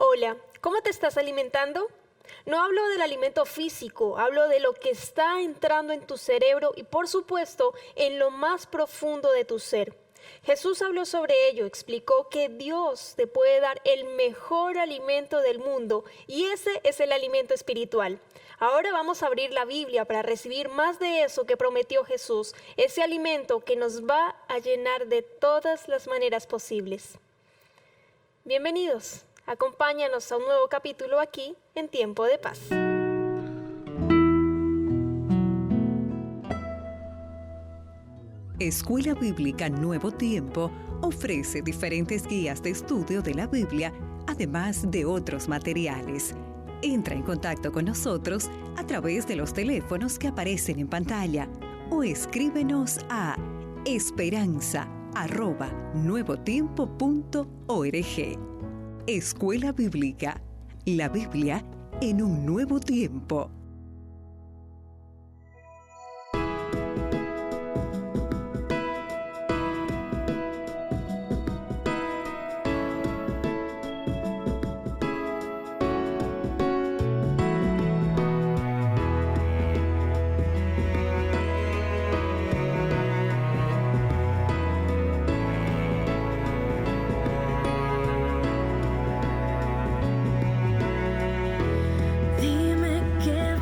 Hola, ¿cómo te estás alimentando? No hablo del alimento físico, hablo de lo que está entrando en tu cerebro y por supuesto en lo más profundo de tu ser. Jesús habló sobre ello, explicó que Dios te puede dar el mejor alimento del mundo y ese es el alimento espiritual. Ahora vamos a abrir la Biblia para recibir más de eso que prometió Jesús, ese alimento que nos va a llenar de todas las maneras posibles. Bienvenidos, acompáñanos a un nuevo capítulo aquí en Tiempo de Paz. Escuela Bíblica Nuevo Tiempo ofrece diferentes guías de estudio de la Biblia, además de otros materiales. Entra en contacto con nosotros a través de los teléfonos que aparecen en pantalla o escríbenos a esperanza@nuevotiempo.org. Escuela Bíblica, la Biblia en un nuevo tiempo. Dime qué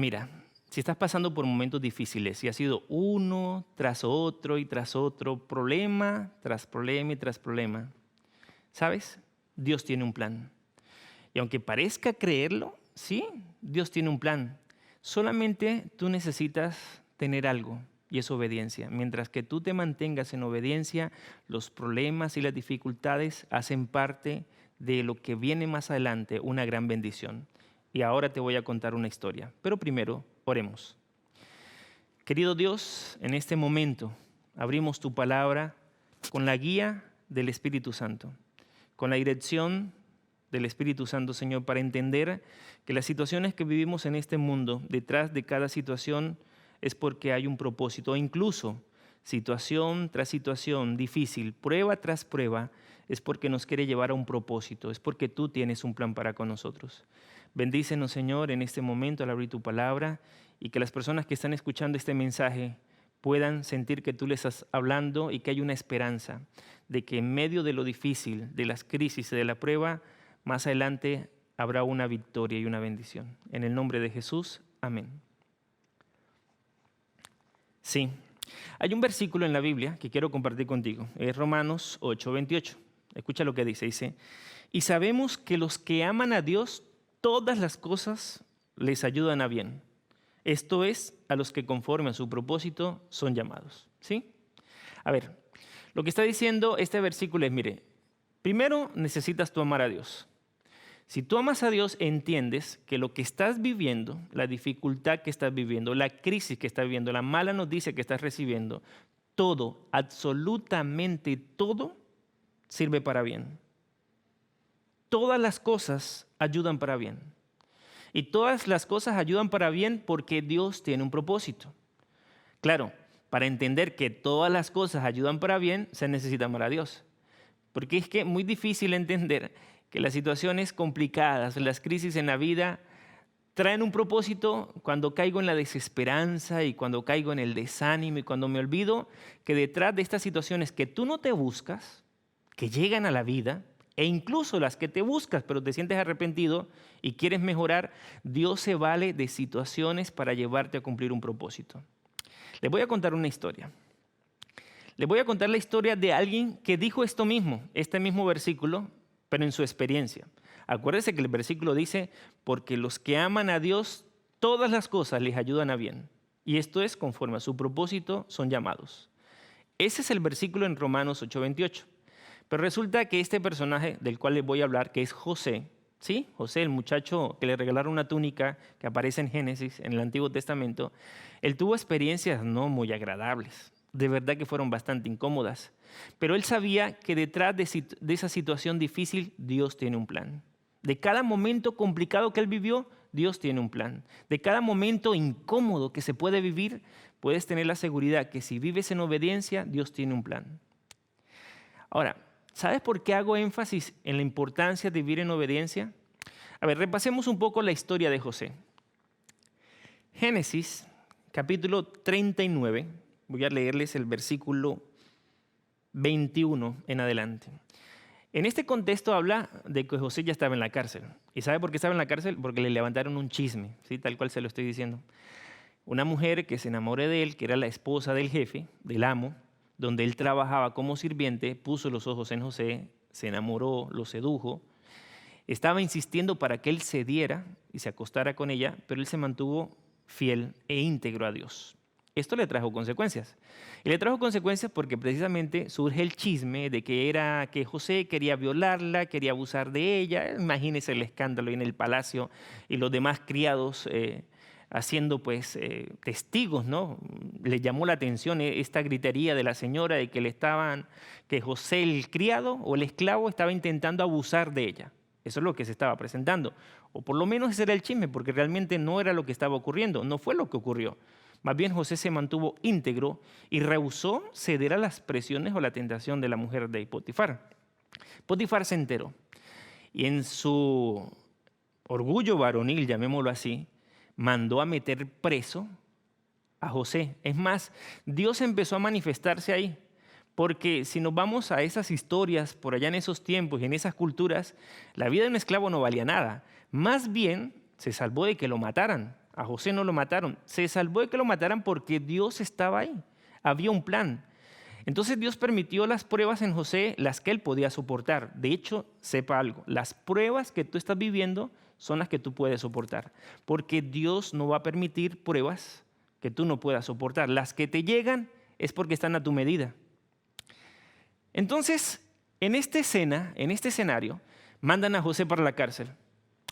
Mira, si estás pasando por momentos difíciles y ha sido uno tras otro y tras otro, problema tras problema y tras problema, ¿sabes? Dios tiene un plan. Y aunque parezca creerlo, sí, Dios tiene un plan. Solamente tú necesitas tener algo, y es obediencia. Mientras que tú te mantengas en obediencia, los problemas y las dificultades hacen parte de lo que viene más adelante, una gran bendición. Y ahora te voy a contar una historia. Pero primero, oremos. Querido Dios, en este momento abrimos tu palabra con la guía del Espíritu Santo, con la dirección del Espíritu Santo, Señor, para entender que las situaciones que vivimos en este mundo, detrás de cada situación es porque hay un propósito, o incluso situación tras situación difícil, prueba tras prueba, es porque nos quiere llevar a un propósito, es porque tú tienes un plan para con nosotros. Bendícenos, Señor, en este momento al abrir tu palabra y que las personas que están escuchando este mensaje puedan sentir que tú les estás hablando y que hay una esperanza de que en medio de lo difícil, de las crisis y de la prueba, más adelante habrá una victoria y una bendición. En el nombre de Jesús, amén. Sí, hay un versículo en la Biblia que quiero compartir contigo. Es Romanos 8:28. Escucha lo que dice. Y sabemos que los que aman a Dios, todas las cosas les ayudan a bien. Esto es, a los que conforme a su propósito son llamados. ¿Sí? A ver, lo que está diciendo este versículo es, mire, primero necesitas tú amar a Dios. Si tú amas a Dios, entiendes que lo que estás viviendo, la dificultad que estás viviendo, la crisis que estás viviendo, la mala noticia que estás recibiendo, todo, absolutamente todo, sirve para bien. Todas las cosas ayudan para bien. Y todas las cosas ayudan para bien porque Dios tiene un propósito. Claro, para entender que todas las cosas ayudan para bien, se necesita amar a Dios. Porque es que es muy difícil entender que las situaciones complicadas, las crisis en la vida, traen un propósito cuando caigo en la desesperanza y cuando caigo en el desánimo y cuando me olvido que detrás de estas situaciones que tú no te buscas, que llegan a la vida, e incluso las que te buscas pero te sientes arrepentido y quieres mejorar, Dios se vale de situaciones para llevarte a cumplir un propósito. Les voy a contar una historia. Les voy a contar la historia de alguien que dijo esto mismo, este mismo versículo, pero en su experiencia. Acuérdense que el versículo dice, porque los que aman a Dios, todas las cosas les ayudan a bien. Y esto es, conforme a su propósito, son llamados. Ese es el versículo en Romanos 8:28. Pero resulta que este personaje del cual les voy a hablar, que es José, ¿sí? José, el muchacho que le regalaron una túnica que aparece en Génesis, en el Antiguo Testamento, él tuvo experiencias no muy agradables. De verdad que fueron bastante incómodas. Pero él sabía que detrás de esa situación difícil, Dios tiene un plan. De cada momento complicado que él vivió, Dios tiene un plan. De cada momento incómodo que se puede vivir, puedes tener la seguridad que si vives en obediencia, Dios tiene un plan. Ahora, ¿sabes por qué hago énfasis en la importancia de vivir en obediencia? A ver, repasemos un poco la historia de José. Génesis, capítulo 39. Voy a leerles el versículo 21 en adelante. En este contexto habla de que José ya estaba en la cárcel. ¿Y sabe por qué estaba en la cárcel? Porque le levantaron un chisme, ¿sí? Tal cual se lo estoy diciendo. Una mujer que se enamoró de él, que era la esposa del jefe, del amo, donde él trabajaba como sirviente, puso los ojos en José, se enamoró, lo sedujo, estaba insistiendo para que él cediera y se acostara con ella, pero él se mantuvo fiel e íntegro a Dios. Esto le trajo consecuencias. Y le trajo consecuencias porque precisamente surge el chisme de que José quería violarla, quería abusar de ella. Imagínense el escándalo en el palacio y los demás criados haciendo testigos, ¿no? Le llamó la atención esta gritería de la señora de que José el criado o el esclavo estaba intentando abusar de ella. Eso es lo que se estaba presentando. O por lo menos ese era el chisme, porque realmente no era lo que estaba ocurriendo, no fue lo que ocurrió. Más bien José se mantuvo íntegro y rehusó ceder a las presiones o la tentación de la mujer de Potifar. Potifar se enteró y en su orgullo varonil, llamémoslo así, mandó a meter preso a José. Es más, Dios empezó a manifestarse ahí, porque si nos vamos a esas historias por allá en esos tiempos y en esas culturas, la vida de un esclavo no valía nada. Más bien se salvó de que lo mataran. A José no lo mataron. Se salvó de que lo mataran porque Dios estaba ahí. Había un plan. Entonces Dios permitió las pruebas en José, las que él podía soportar. De hecho, sepa algo, las pruebas que tú estás viviendo son las que tú puedes soportar. Porque Dios no va a permitir pruebas que tú no puedas soportar. Las que te llegan es porque están a tu medida. Entonces, en esta escena, en este escenario, mandan a José para la cárcel.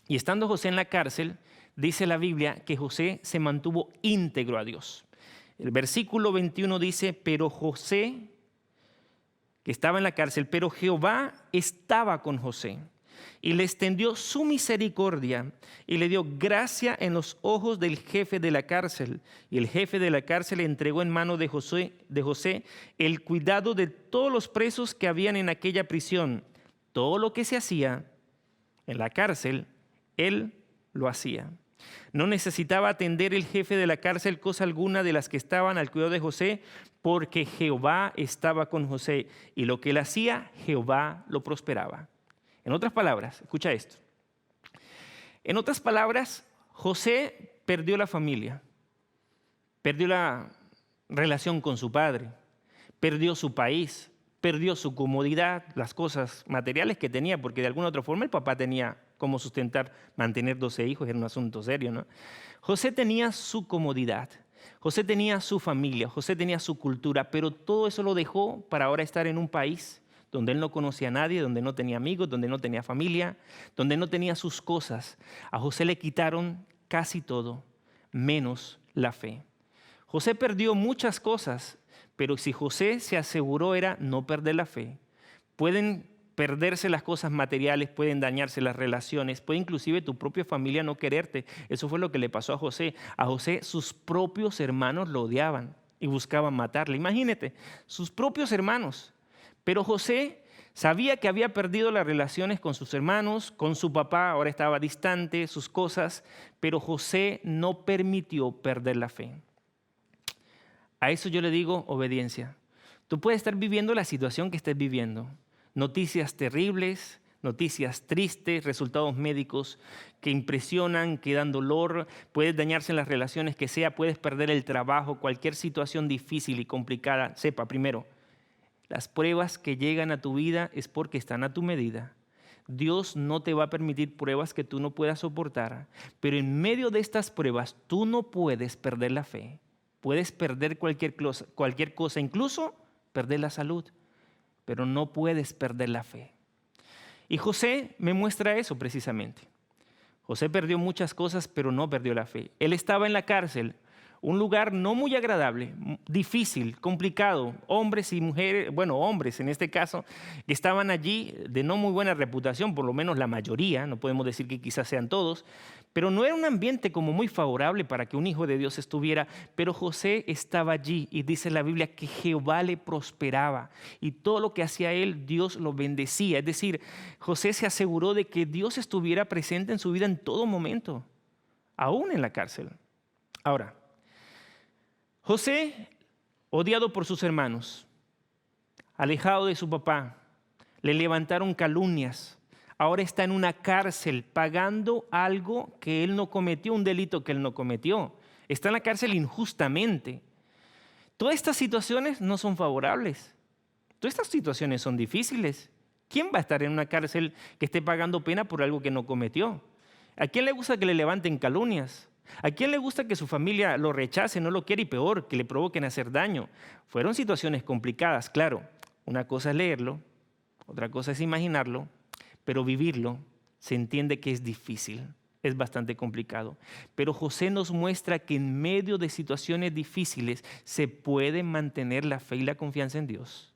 Y estando José en la cárcel, dice la Biblia que José se mantuvo íntegro a Dios. El versículo 21 dice, pero José, que estaba en la cárcel, pero Jehová estaba con José y le extendió su misericordia y le dio gracia en los ojos del jefe de la cárcel. Y el jefe de la cárcel le entregó en mano de José el cuidado de todos los presos que habían en aquella prisión. Todo lo que se hacía en la cárcel, él lo hacía. No necesitaba atender el jefe de la cárcel cosa alguna de las que estaban al cuidado de José, porque Jehová estaba con José y lo que él hacía, Jehová lo prosperaba. En otras palabras, escucha esto. En otras palabras, José perdió la familia, perdió la relación con su padre, perdió su país, perdió su comodidad, las cosas materiales que tenía, porque de alguna otra forma el papá tenía cómo sustentar, mantener 12 hijos, era un asunto serio, ¿no? José tenía su comodidad, José tenía su familia, José tenía su cultura, pero todo eso lo dejó para ahora estar en un país donde él no conocía a nadie, donde no tenía amigos, donde no tenía familia, donde no tenía sus cosas. A José le quitaron casi todo, menos la fe. José perdió muchas cosas, pero si José se aseguró era no perder la fe. Pueden perderse las cosas materiales, pueden dañarse las relaciones, puede inclusive tu propia familia no quererte. Eso fue lo que le pasó a José. A José sus propios hermanos lo odiaban y buscaban matarle. Imagínate, sus propios hermanos. Pero José sabía que había perdido las relaciones con sus hermanos, con su papá, ahora estaba distante, sus cosas, pero José no permitió perder la fe. A eso yo le digo obediencia. Tú puedes estar viviendo la situación que estés viviendo. Noticias terribles, noticias tristes, resultados médicos que impresionan, que dan dolor, puedes dañarse en las relaciones que sea, puedes perder el trabajo, cualquier situación difícil y complicada. Sepa, primero, las pruebas que llegan a tu vida es porque están a tu medida. Dios no te va a permitir pruebas que tú no puedas soportar, pero en medio de estas pruebas tú no puedes perder la fe. Puedes perder cualquier cosa, incluso perder la salud, pero no puedes perder la fe. Y José me muestra eso precisamente. José perdió muchas cosas, pero no perdió la fe. Él estaba en la cárcel, un lugar no muy agradable, difícil, complicado. Hombres y mujeres, bueno, hombres en este caso, que estaban allí de no muy buena reputación, por lo menos la mayoría, no podemos decir que quizás sean todos, pero no era un ambiente como muy favorable para que un hijo de Dios estuviera, pero José estaba allí y dice la Biblia que Jehová le prosperaba y todo lo que hacía él, Dios lo bendecía. Es decir, José se aseguró de que Dios estuviera presente en su vida en todo momento, aún en la cárcel. Ahora, José, odiado por sus hermanos, alejado de su papá, le levantaron calumnias. Ahora está en una cárcel pagando algo que él no cometió, un delito que él no cometió. Está en la cárcel injustamente. Todas estas situaciones no son favorables. Todas estas situaciones son difíciles. ¿Quién va a estar en una cárcel que esté pagando pena por algo que no cometió? ¿A quién le gusta que le levanten calumnias? ¿A quién le gusta que su familia lo rechace, no lo quiere y peor, que le provoquen hacer daño? Fueron situaciones complicadas, claro. Una cosa es leerlo, otra cosa es imaginarlo, pero vivirlo se entiende que es difícil, es bastante complicado. Pero José nos muestra que en medio de situaciones difíciles se puede mantener la fe y la confianza en Dios.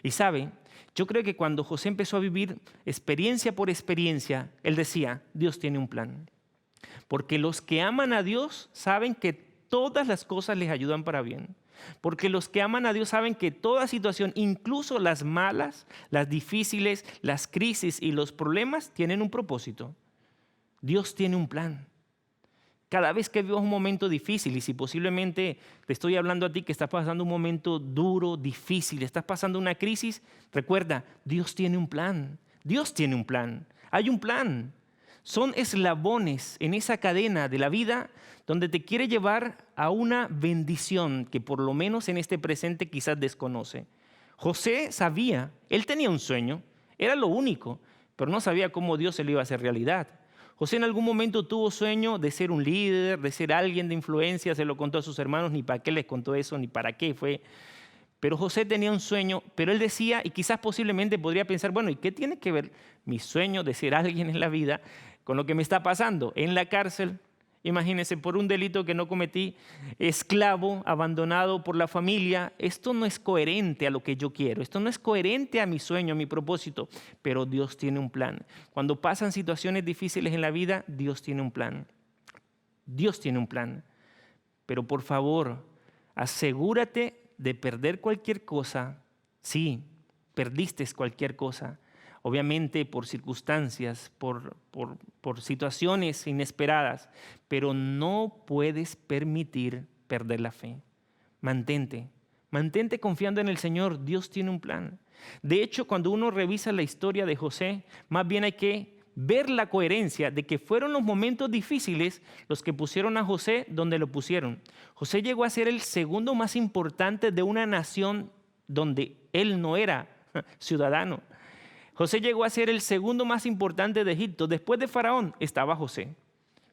Y sabe, yo creo que cuando José empezó a vivir experiencia por experiencia, él decía, Dios tiene un plan. Porque los que aman a Dios saben que todas las cosas les ayudan para bien. Porque los que aman a Dios saben que toda situación, incluso las malas, las difíciles, las crisis y los problemas, tienen un propósito. Dios tiene un plan. Cada vez que vivas un momento difícil, y si posiblemente te estoy hablando a ti que estás pasando un momento duro, difícil, estás pasando una crisis, recuerda, Dios tiene un plan. Dios tiene un plan. Hay un plan. Son eslabones en esa cadena de la vida donde te quiere llevar a una bendición que por lo menos en este presente quizás desconoce. José sabía, él tenía un sueño, era lo único, pero no sabía cómo Dios se lo iba a hacer realidad. José en algún momento tuvo sueño de ser un líder, de ser alguien de influencia, se lo contó a sus hermanos, ni para qué les contó eso, ni para qué fue. Pero José tenía un sueño, pero él decía, y quizás posiblemente podría pensar, bueno, ¿y qué tiene que ver mi sueño de ser alguien en la vida con lo que me está pasando en la cárcel? Imagínense, por un delito que no cometí, esclavo, abandonado por la familia. Esto no es coherente a lo que yo quiero, esto no es coherente a mi sueño, a mi propósito, pero Dios tiene un plan. Cuando pasan situaciones difíciles en la vida, Dios tiene un plan. Dios tiene un plan. Pero por favor, asegúrate de perder cualquier cosa. Sí, perdiste cualquier cosa. Obviamente por circunstancias, por situaciones inesperadas, pero no puedes permitir perder la fe. Mantente confiando en el Señor. Dios tiene un plan. De hecho, cuando uno revisa la historia de José, más bien hay que ver la coherencia de que fueron los momentos difíciles los que pusieron a José donde lo pusieron. José llegó a ser el segundo más importante de una nación donde él no era ciudadano. José llegó a ser el segundo más importante de Egipto. Después de Faraón estaba José,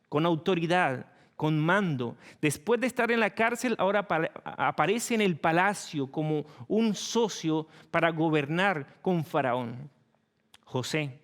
con autoridad, con mando. Después de estar en la cárcel, ahora aparece en el palacio como un socio para gobernar con Faraón. José.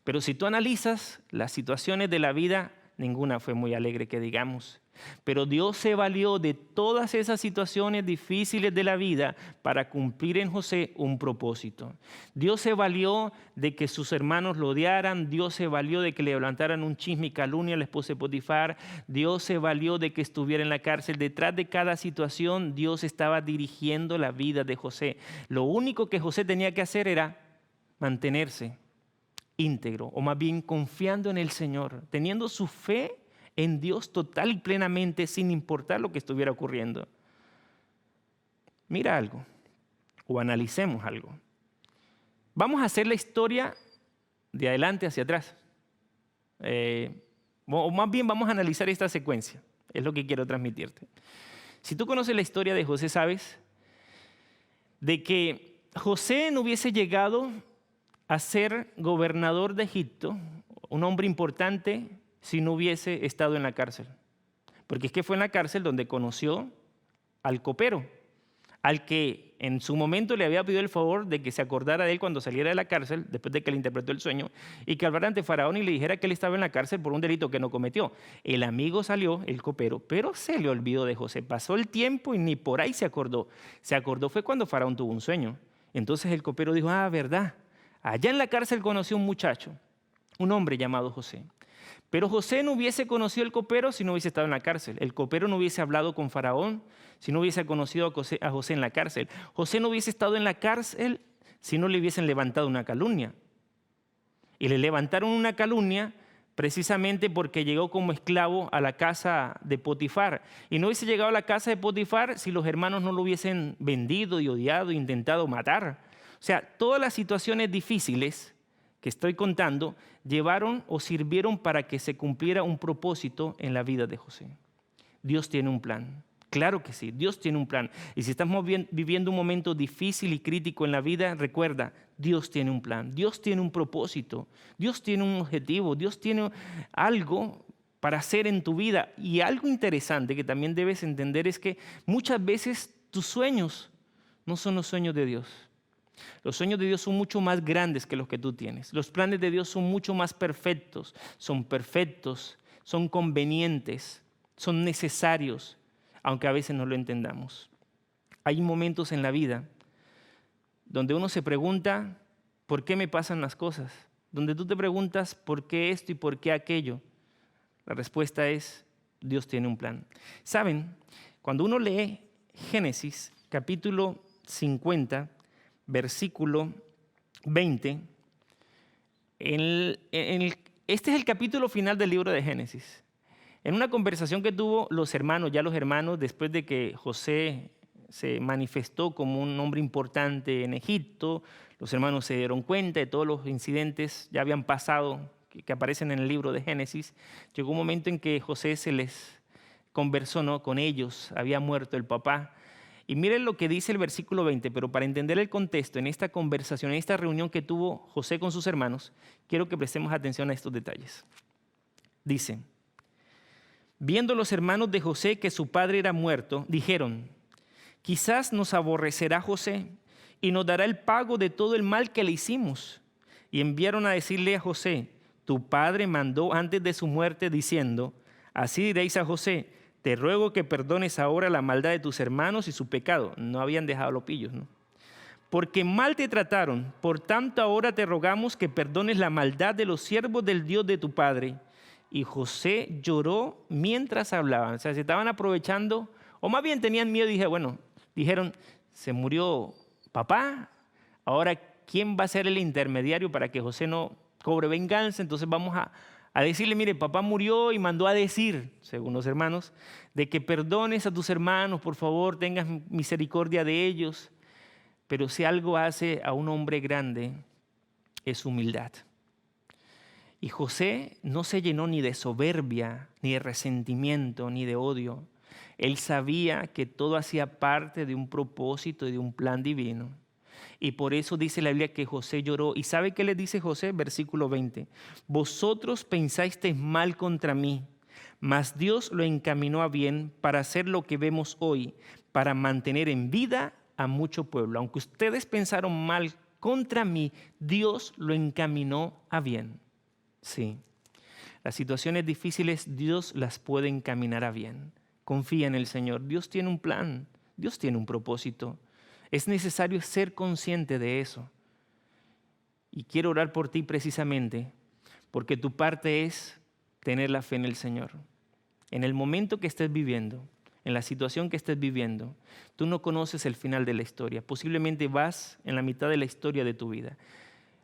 Pero si tú analizas las situaciones de la vida, ninguna fue muy alegre que digamos. Pero Dios se valió de todas esas situaciones difíciles de la vida para cumplir en José un propósito. Dios se valió de que sus hermanos lo odiaran. Dios se valió de que le levantaran un chisme y calumnia a la esposa de Potifar. Dios se valió de que estuviera en la cárcel. Detrás de cada situación, Dios estaba dirigiendo la vida de José. Lo único que José tenía que hacer era mantenerse íntegro, o más bien confiando en el Señor, teniendo su fe en Dios total y plenamente, sin importar lo que estuviera ocurriendo. Mira algo, o analicemos algo. Vamos a hacer la historia de adelante hacia atrás. O más bien vamos a analizar esta secuencia, es lo que quiero transmitirte. Si tú conoces la historia de José, sabes de que José no hubiese llegado a ser gobernador de Egipto, un hombre importante, si no hubiese estado en la cárcel. Porque es que fue en la cárcel donde conoció al copero, al que en su momento le había pedido el favor de que se acordara de él cuando saliera de la cárcel, después de que le interpretó el sueño, y que hablara ante Faraón y le dijera que él estaba en la cárcel por un delito que no cometió. El amigo salió, el copero, pero se le olvidó de José. Pasó el tiempo y ni por ahí se acordó. Se acordó fue cuando Faraón tuvo un sueño. Entonces el copero dijo, verdad, allá en la cárcel conoció un muchacho, un hombre llamado José. Pero José no hubiese conocido al copero si no hubiese estado en la cárcel. El copero no hubiese hablado con Faraón si no hubiese conocido a José en la cárcel. José no hubiese estado en la cárcel si no le hubiesen levantado una calumnia. Y le levantaron una calumnia precisamente porque llegó como esclavo a la casa de Potifar. Y no hubiese llegado a la casa de Potifar si los hermanos no lo hubiesen vendido y odiado e intentado matar. O sea, todas las situaciones difíciles que estoy contando llevaron o sirvieron para que se cumpliera un propósito en la vida de José. Dios tiene un plan. Claro que sí, Dios tiene un plan. Y si estamos viviendo un momento difícil y crítico en la vida, recuerda, Dios tiene un plan, Dios tiene un propósito, Dios tiene un objetivo, Dios tiene algo para hacer en tu vida. Y algo interesante que también debes entender es que muchas veces tus sueños no son los sueños de Dios. Los sueños de Dios son mucho más grandes que los que tú tienes. Los planes de Dios son mucho más perfectos, son convenientes, son necesarios, aunque a veces no lo entendamos. Hay momentos en la vida donde uno se pregunta, ¿por qué me pasan las cosas? Donde tú te preguntas, ¿por qué esto y por qué aquello? La respuesta es, Dios tiene un plan. ¿Saben? Cuando uno lee Génesis, capítulo 50, versículo 20, este es el capítulo final del libro de Génesis. En una conversación que tuvo los hermanos, después de que José se manifestó como un hombre importante en Egipto, los hermanos se dieron cuenta de todos los incidentes, ya habían pasado que aparecen en el libro de Génesis, llegó un momento en que José se les conversó, ¿no?, con ellos, había muerto el papá. Y miren lo que dice el versículo 20, pero para entender el contexto, en esta conversación, en esta reunión que tuvo José con sus hermanos, quiero que prestemos atención a estos detalles. Dice: viendo los hermanos de José que su padre era muerto, dijeron: quizás nos aborrecerá José y nos dará el pago de todo el mal que le hicimos. Y enviaron a decirle a José: tu padre mandó antes de su muerte diciendo, así diréis a José, te ruego que perdones ahora la maldad de tus hermanos y su pecado. No habían dejado los pillos, ¿no? Porque mal te trataron, por tanto ahora te rogamos que perdones la maldad de los siervos del Dios de tu padre. Y José lloró mientras hablaban. O sea, se estaban aprovechando, o más bien tenían miedo. Y dijeron, se murió papá, ahora ¿quién va a ser el intermediario para que José no cobre venganza? Entonces vamos a decirle, mire, papá murió y mandó a decir, según los hermanos, de que perdones a tus hermanos, por favor, tengas misericordia de ellos. Pero si algo hace a un hombre grande, es humildad. Y José no se llenó ni de soberbia, ni de resentimiento, ni de odio. Él sabía que todo hacía parte de un propósito y de un plan divino. Y por eso dice la Biblia que José lloró. ¿Y sabe qué le dice José? Versículo 20. Vosotros pensasteis mal contra mí, mas Dios lo encaminó a bien para hacer lo que vemos hoy, para mantener en vida a mucho pueblo. Aunque ustedes pensaron mal contra mí, Dios lo encaminó a bien. Sí, las situaciones difíciles Dios las puede encaminar a bien. Confía en el Señor. Dios tiene un plan, Dios tiene un propósito. Es necesario ser consciente de eso. Y quiero orar por ti precisamente porque tu parte es tener la fe en el Señor. En el momento que estés viviendo, en la situación que estés viviendo, tú no conoces el final de la historia. Posiblemente vas en la mitad de la historia de tu vida.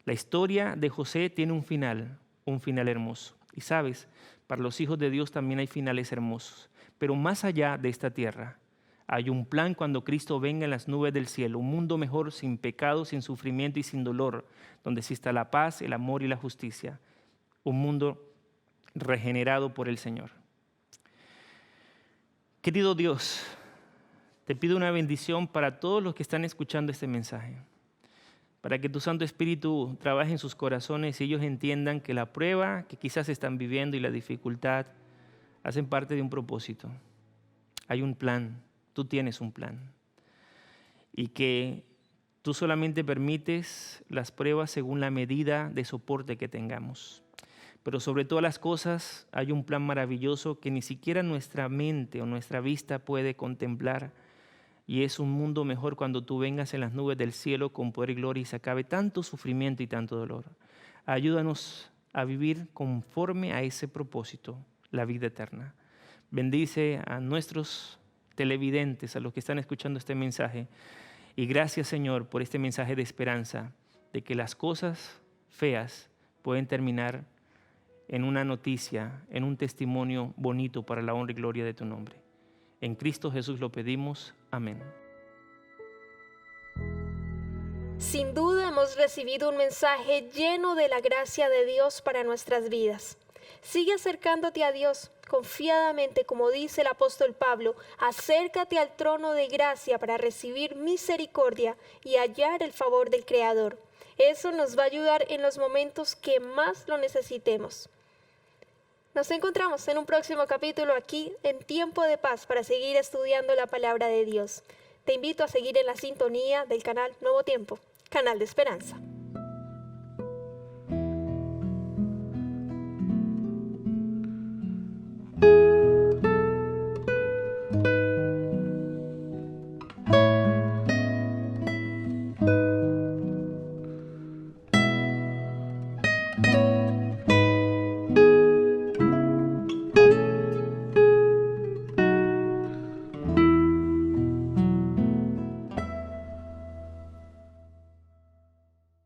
La historia de José tiene un final hermoso. Y sabes, para los hijos de Dios también hay finales hermosos. Pero más allá de esta tierra, hay un plan cuando Cristo venga en las nubes del cielo, un mundo mejor, sin pecado, sin sufrimiento y sin dolor, donde exista la paz, el amor y la justicia. Un mundo regenerado por el Señor. Querido Dios, te pido una bendición para todos los que están escuchando este mensaje, para que tu Santo Espíritu trabaje en sus corazones y ellos entiendan que la prueba que quizás están viviendo y la dificultad hacen parte de un propósito. Hay un plan. Tú tienes un plan y que tú solamente permites las pruebas según la medida de soporte que tengamos. Pero sobre todas las cosas hay un plan maravilloso que ni siquiera nuestra mente o nuestra vista puede contemplar, y es un mundo mejor cuando tú vengas en las nubes del cielo con poder y gloria y se acabe tanto sufrimiento y tanto dolor. Ayúdanos a vivir conforme a ese propósito, la vida eterna. Bendice a nuestros televidentes, a los que están escuchando este mensaje. Y gracias, Señor, por este mensaje de esperanza, de que las cosas feas pueden terminar en una noticia, en un testimonio bonito para la honra y gloria de tu nombre. En Cristo Jesús lo pedimos. Amén. Sin duda hemos recibido un mensaje lleno de la gracia de Dios para nuestras vidas. Sigue acercándote a Dios confiadamente, como dice el apóstol Pablo. Acércate al trono de gracia para recibir misericordia y hallar el favor del Creador. Eso nos va a ayudar en los momentos que más lo necesitemos. Nos encontramos en un próximo capítulo aquí en Tiempo de Paz para seguir estudiando la palabra de Dios. Te invito a seguir en la sintonía del canal Nuevo Tiempo, canal de esperanza.